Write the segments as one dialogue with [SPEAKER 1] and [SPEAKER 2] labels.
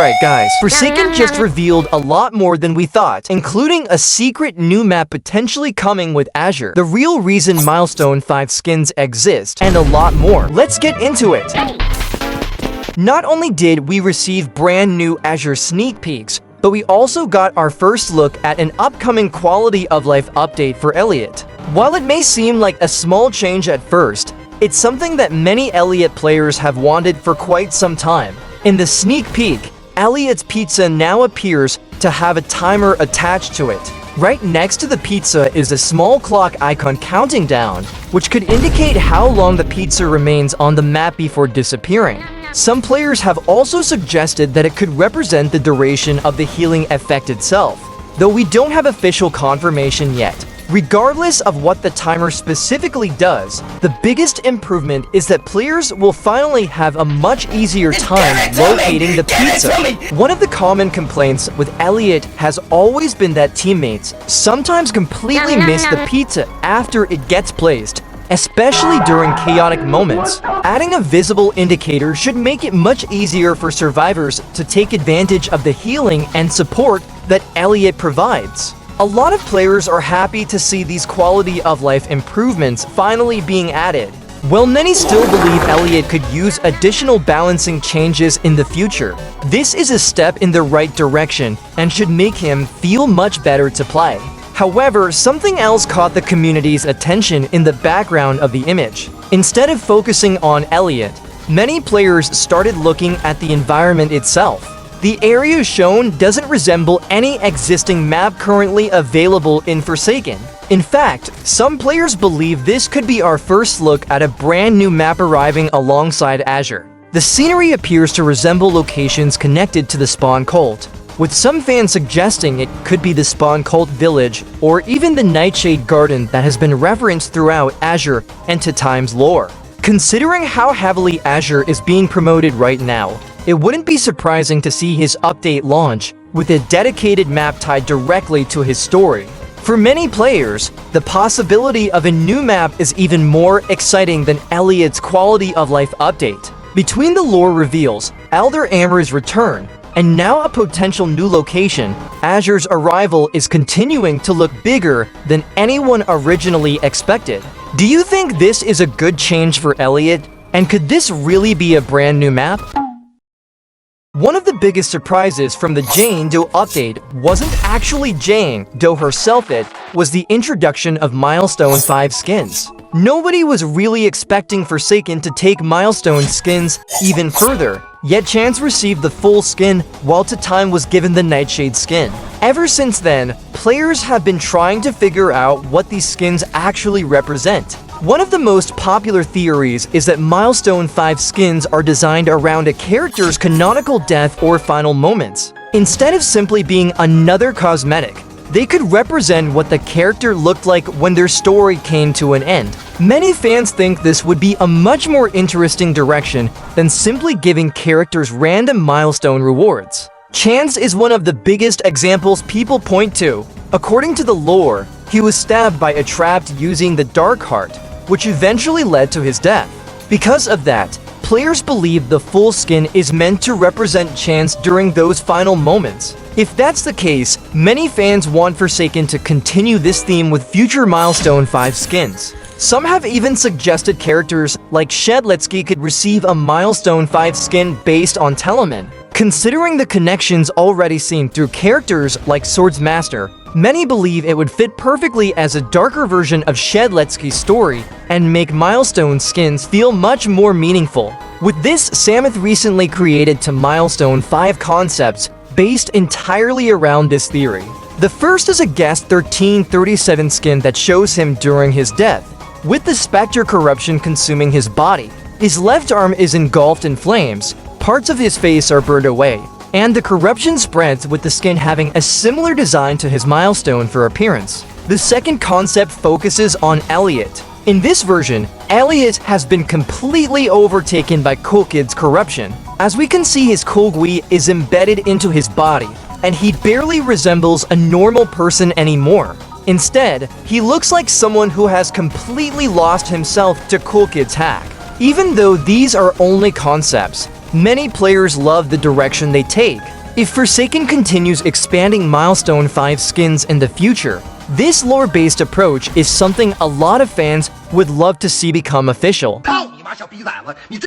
[SPEAKER 1] Alright guys, Forsaken just revealed a lot more than we thought, including a secret new map potentially coming with Azure, the real reason Milestone 5 skins exist, and a lot more. Let's get into it! Not only did we receive brand new Azure sneak peeks, but we also got our first look at an upcoming quality of life update for Elliot. While it may seem like a small change at first, it's something that many Elliot players have wanted for quite some time. In the sneak peek, Elliot's pizza now appears to have a timer attached to it. Right next to the pizza is a small clock icon counting down, which could indicate how long the pizza remains on the map before disappearing. Some players have also suggested that it could represent the duration of the healing effect itself, though we don't have official confirmation yet. Regardless of what the timer specifically does, the biggest improvement is that players will finally have a much easier time locating the pizza. One of the common complaints with Elliot has always been that teammates sometimes completely miss the pizza after it gets placed, especially during chaotic moments. Adding a visible indicator should make it much easier for survivors to take advantage of the healing and support that Elliot provides. A lot of players are happy to see these quality of life improvements finally being added, while many still believe Elliot could use additional balancing changes in the future. This is a step in the right direction and should make him feel much better to play. However, something else caught the community's attention in the background of the image. Instead of focusing on Elliot, many players started looking at the environment itself. The area shown doesn't resemble any existing map currently available in Forsaken. In fact, some players believe this could be our first look at a brand new map arriving alongside Azure. The scenery appears to resemble locations connected to the Spawn Cult, with some fans suggesting it could be the Spawn Cult Village or even the Nightshade Garden that has been referenced throughout Azure and to Time's lore. Considering how heavily Azure is being promoted right now, it wouldn't be surprising to see his update launch with a dedicated map tied directly to his story. For many players, the possibility of a new map is even more exciting than Elliot's quality of life update. Between the lore reveals, Elder Amber's return, and now a potential new location, Azure's arrival is continuing to look bigger than anyone originally expected. Do you think this is a good change for Elliot? And could this really be a brand new map? One of the biggest surprises from the Jane Doe update wasn't actually Jane Doe herself, it was the introduction of Milestone 5 skins. Nobody was really expecting Forsaken to take Milestone skins even further, yet Chance received the full skin while Time was given the Nightshade skin. Ever since then, players have been trying to figure out what these skins actually represent. One of the most popular theories is that Milestone 5 skins are designed around a character's canonical death or final moments. Instead of simply being another cosmetic, they could represent what the character looked like when their story came to an end. Many fans think this would be a much more interesting direction than simply giving characters random milestone rewards. Chance is one of the biggest examples people point to. According to the lore, he was stabbed by a trap using the Dark Heart, which eventually led to his death. Because of that, players believe the full skin is meant to represent Chance during those final moments. If that's the case, many fans want Forsaken to continue this theme with future Milestone 5 skins. Some have even suggested characters like Shedletsky could receive a Milestone 5 skin based on Telemann. Considering the connections already seen through characters like Swordsmaster, many believe it would fit perfectly as a darker version of Shedletsky's story and make Milestone skins feel much more meaningful. With this, Samuth recently created two Milestone 5 concepts based entirely around this theory. The first is a Guest 1337 skin that shows him during his death, with the Spectre corruption consuming his body. His left arm is engulfed in flames, parts of his face are burned away, and the corruption spreads with the skin having a similar design to his Milestone for appearance. The second concept focuses on Elliot. In this version, Elliot has been completely overtaken by Kulkid's corruption. As we can see, his Kulgui is embedded into his body, and he barely resembles a normal person anymore. Instead, he looks like someone who has completely lost himself to Kulkid's hack. Even though these are only concepts, Many players love the direction they take. If Forsaken continues expanding Milestone 5 skins in the future, this lore-based approach is something a lot of fans would love to see become official.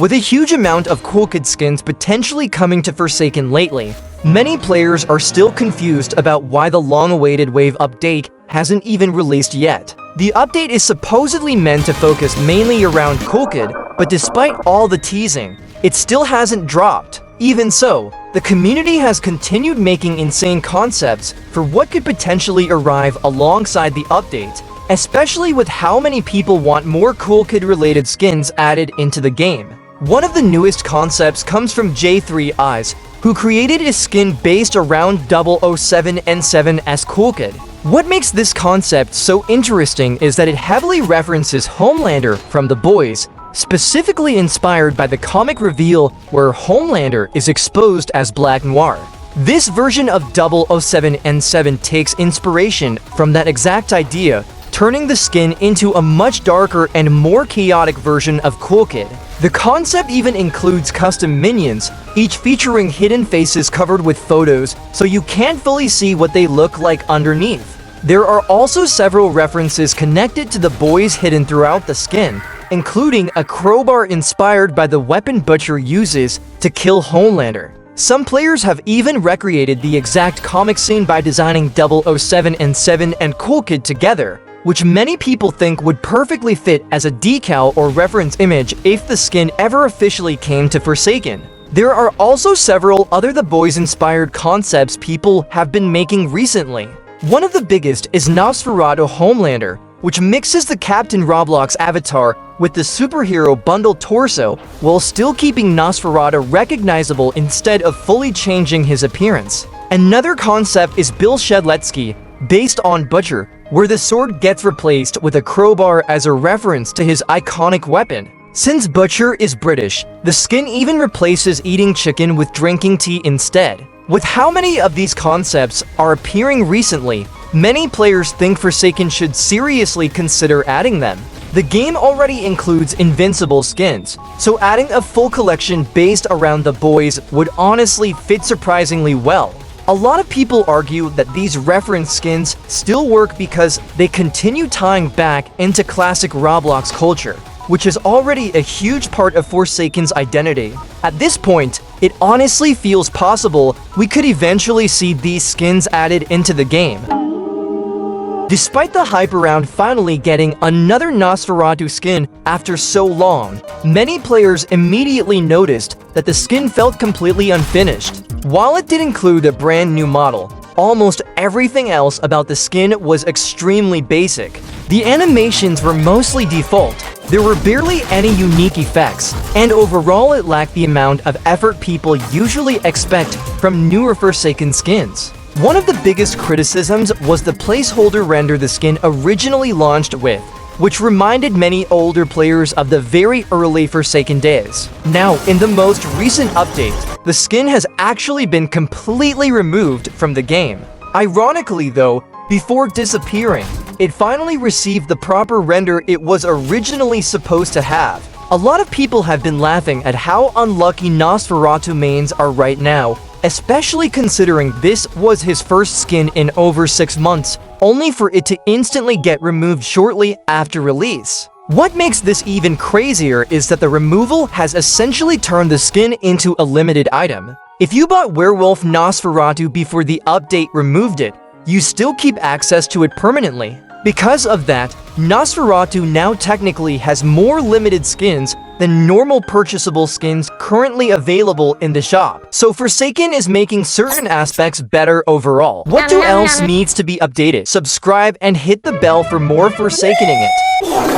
[SPEAKER 1] With a huge amount of cool kid skins potentially coming to Forsaken lately, many players are still confused about why the long-awaited Wave update hasn't even released yet. The update is supposedly meant to focus mainly around cool kid, but despite all the teasing, it still hasn't dropped. Even so, the community has continued making insane concepts for what could potentially arrive alongside the update, especially with how many people want more cool kid related skins added into the game. One of the newest concepts comes from J3Eyes, who created a skin based around 007 and 7's cool kid. What makes this concept so interesting is that it heavily references Homelander from The Boys, specifically inspired by the comic reveal where Homelander is exposed as Black Noir. This version of 007 and 7 takes inspiration from that exact idea, turning the skin into a much darker and more chaotic version of Cool Kid. The concept even includes custom minions, each featuring hidden faces covered with photos, so you can't fully see what they look like underneath. There are also several references connected to the boys hidden throughout the skin, including a crowbar inspired by the weapon Butcher uses to kill Homelander. Some players have even recreated the exact comic scene by designing 007 and 7 and Cool Kid together, which many people think would perfectly fit as a decal or reference image if the skin ever officially came to Forsaken. There are also several other The Boys-inspired concepts people have been making recently. One of the biggest is Nosferatu Homelander, which mixes the Captain Roblox avatar with the superhero bundled torso while still keeping Nosferatu recognizable instead of fully changing his appearance. Another concept is Bill Shedletsky, based on Butcher, where the sword gets replaced with a crowbar as a reference to his iconic weapon. Since Butcher is British, the skin even replaces eating chicken with drinking tea instead. With how many of these concepts are appearing recently, many players think Forsaken should seriously consider adding them. The game already includes invincible skins, so adding a full collection based around the boys would honestly fit surprisingly well. A lot of people argue that these reference skins still work because they continue tying back into classic Roblox culture, which is already a huge part of Forsaken's identity. At this point, it honestly feels possible we could eventually see these skins added into the game. Despite the hype around finally getting another Nosferatu skin after so long, many players immediately noticed that the skin felt completely unfinished. While it did include a brand new model, almost everything else about the skin was extremely basic. The animations were mostly default, there were barely any unique effects, and overall it lacked the amount of effort people usually expect from newer Forsaken skins. One of the biggest criticisms was the placeholder render the skin originally launched with, which reminded many older players of the very early Forsaken days. Now, in the most recent update, the skin has actually been completely removed from the game. Ironically though, before disappearing, it finally received the proper render it was originally supposed to have. A lot of people have been laughing at how unlucky Nosferatu mains are right now, especially considering this was his first skin in over 6 months, only for it to instantly get removed shortly after release. What makes this even crazier is that the removal has essentially turned the skin into a limited item. If you bought Werewolf Nosferatu before the update removed it, you still keep access to it permanently. Because of that, Nosferatu now technically has more limited skins than normal purchasable skins currently available in the shop. So Forsaken is making certain aspects better overall. What else needs to be updated? Subscribe and hit the bell for more Forsakening it.